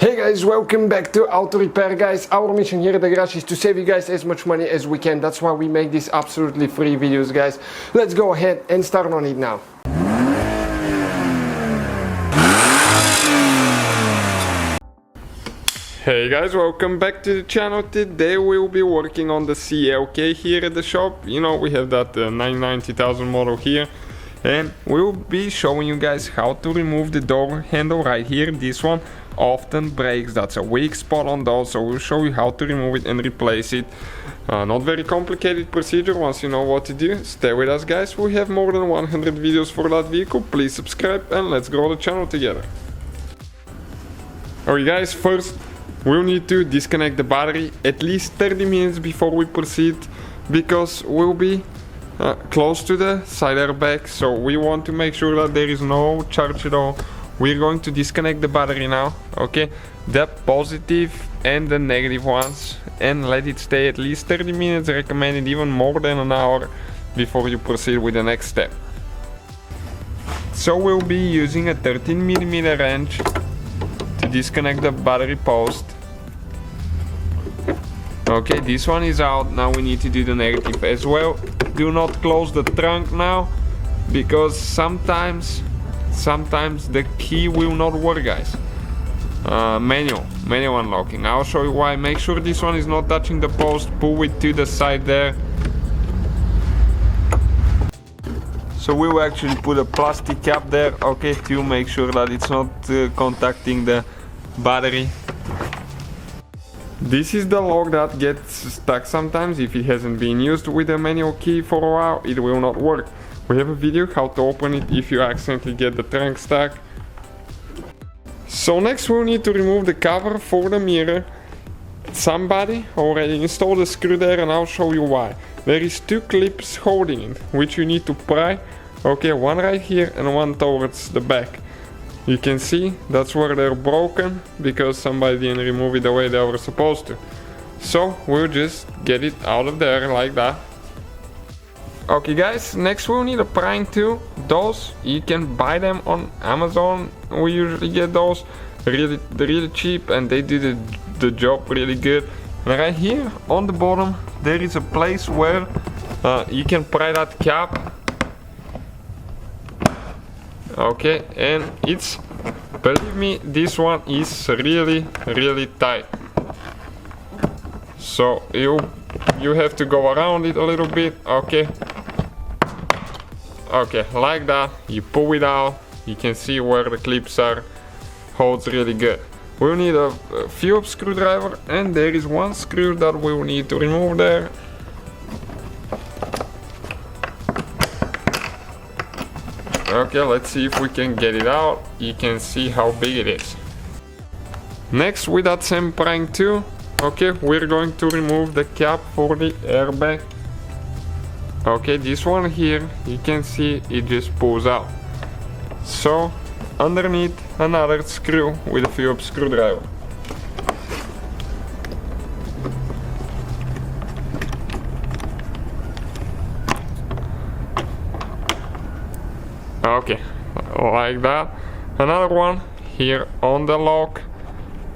Hey guys, welcome back to Auto Repair guys. Our mission here at the garage is to save you guys as much money as we can. That's why we make these absolutely free videos guys. Let's go ahead and start on it now. Hey guys, welcome back to the channel. Today we'll be working on the CLK here at the shop. You know, we have that 990,000 model here. And we'll be showing you guys how to remove the door handle right here. This one often breaks. That's a weak spot on those, so we'll show you how to remove it and replace it. Not very complicated procedure once you know what to do. Stay with us guys, we have more than 100 videos for that vehicle. Please subscribe and let's grow the channel together. Alright guys, first we'll need to disconnect the battery at least 30 minutes before we proceed, because we'll be close to the side airbag, so we want to make sure that there is no charge at all. We're going to disconnect the battery now, okay, the positive and the negative ones, and let it stay at least 30 minutes, recommended even more than an hour before you proceed with the next step. So we'll be using a 13mm wrench to disconnect the battery post. Okay, this one is out. Now we need to do the negative as well. Do not close the trunk now, because sometimes the key will not work guys. Manual unlocking. I'll show you why. Make sure this one is not touching the post. Pull it to the side there. So we will actually put a plastic cap there, okay, to make sure that it's not contacting the battery. This is the lock that gets stuck sometimes. If it hasn't been used with a manual key for a while, it will not work. We have a video how to open it if you accidentally get the trunk stuck. So next we'll need to remove the cover for the mirror. Somebody already installed a screw there and I'll show you why. There is two clips holding it, which you need to pry. Okay, one right here and one towards the back. You can see that's where they're broken, because somebody didn't remove it the way they were supposed to. So we'll just get it out of there like that. Okay guys, next we'll need a prying tool. Those you can buy them on Amazon. We usually get those really cheap and they do the job really good. And right here on the bottom there is a place where you can pry that cap. Okay, and it's, believe me, this one is really tight. So you have to go around it a little bit. Okay, like that. You pull it out. You can see where the clips are. Holds really good. We'll need a Phillips screwdriver, and there is one screw that we will need to remove there. Okay, let's see if we can get it out. You can see how big it is. Next, with that same prying tool, okay, we're going to remove the cap for the airbag. Okay, this one here, you can see it just pulls out. So, underneath, another screw with a Phillips screwdriver. Okay, like that. Another one here on the lock.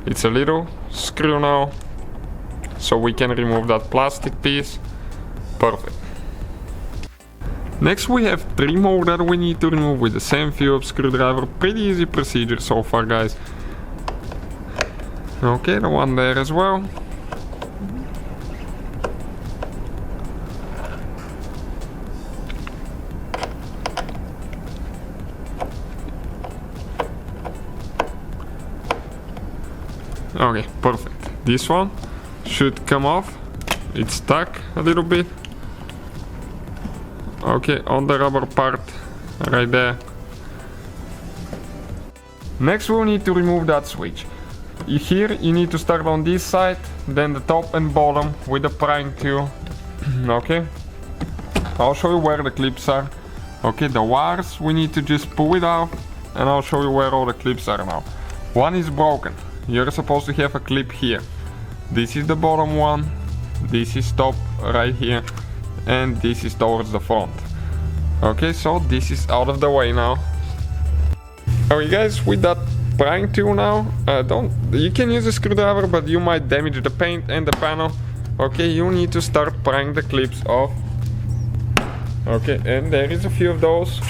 It's a little screw now, so we can remove that plastic piece. Perfect. Next we have three more that we need to remove with the same Phillips screwdriver. Pretty easy procedure so far guys. Okay, the one there as well. Okay, perfect. This one should come off. It's stuck a little bit. Okay, on the rubber part right there. Next we'll need to remove that switch. Here you need to start on this side, then the top and bottom with the prying tool. Okay, I'll show you where the clips are. Okay, the wires we need to just pull it out, and I'll show you where all the clips are now. One is broken. You're supposed to have a clip here. This is the bottom one, this is top right here, and this is towards the front. Okay, so this is out of the way now. Alright guys, with that prying tool now. You can use a screwdriver, but you might damage the paint and the panel. Okay, you need to start prying the clips off. Okay, and there is a few of those.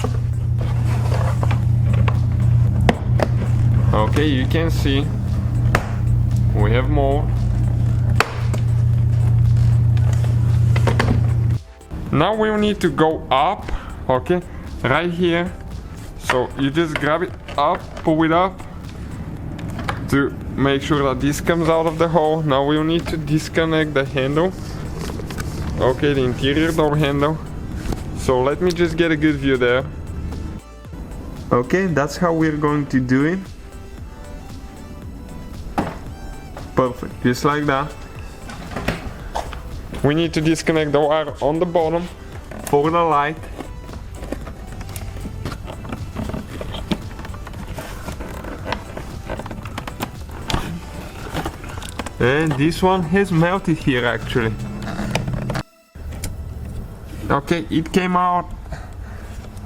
Okay, you can see we have more. Now we need to go up, okay, right here. So you just grab it up, pull it up to make sure that this comes out of the hole. Now we'll need to disconnect the handle, okay, the interior door handle. So let me just get a good view there. Okay, that's how we're going to do it. Perfect, just like that. We need to disconnect the wire on the bottom for the light. And this one has melted here actually. Okay, it came out.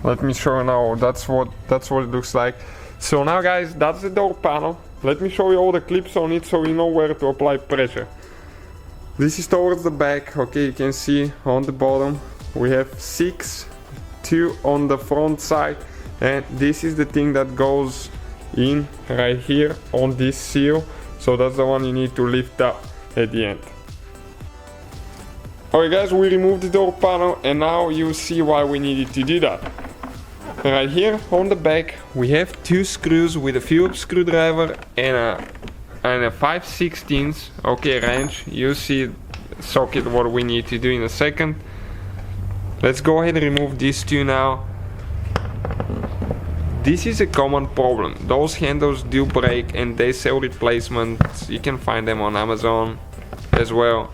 Let me show you now. That's what it looks like. So now guys, that's the door panel. Let me show you all the clips on it so you know where to apply pressure. This is towards the back. Okay, you can see on the bottom we have 6, 2 on the front side, and this is the thing that goes in right here on this seal. So that's the one you need to lift up at the end. Alright guys, we removed the door panel and now you see why we needed to do that. Right here on the back we have 2 screws with a Phillips screwdriver and a 5/16 okay wrench. You see socket what we need to do in a second. Let's go ahead and remove these 2 now. This is a common problem. Those handles do break and they sell replacements. You can find them on Amazon as well.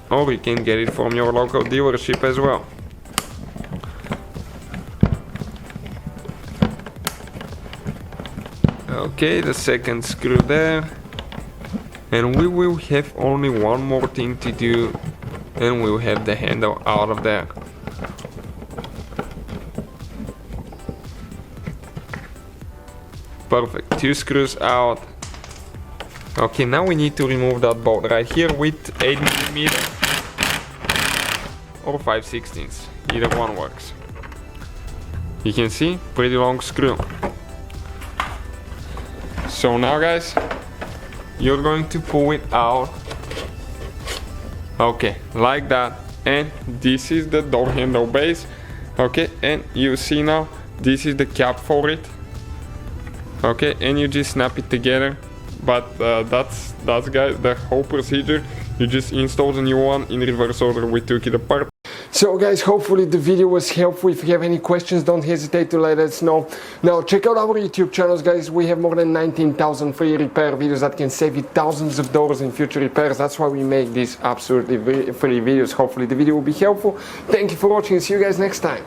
Or you can get it from your local dealership as well. Okay, the second screw there. And we will have only one more thing to do and we'll have the handle out of there. Perfect, 2 screws out. Okay, now we need to remove that bolt right here with 8mm or 5/16. Either one works. You can see, pretty long screw. So now guys, you're going to pull it out. Okay, like that. And this is the door handle base. Okay, and you see now, this is the cap for it. Okay, and you just snap it together. But that's guys the whole procedure. You just install the new one in reverse order. We took it apart. So guys, hopefully the video was helpful. If you have any questions, don't hesitate to let us know. Now check out our YouTube channels guys. We have more than 19,000 free repair videos that can save you thousands of dollars in future repairs. That's why we make these absolutely free videos. Hopefully the video will be helpful. Thank you for watching. See you guys next time.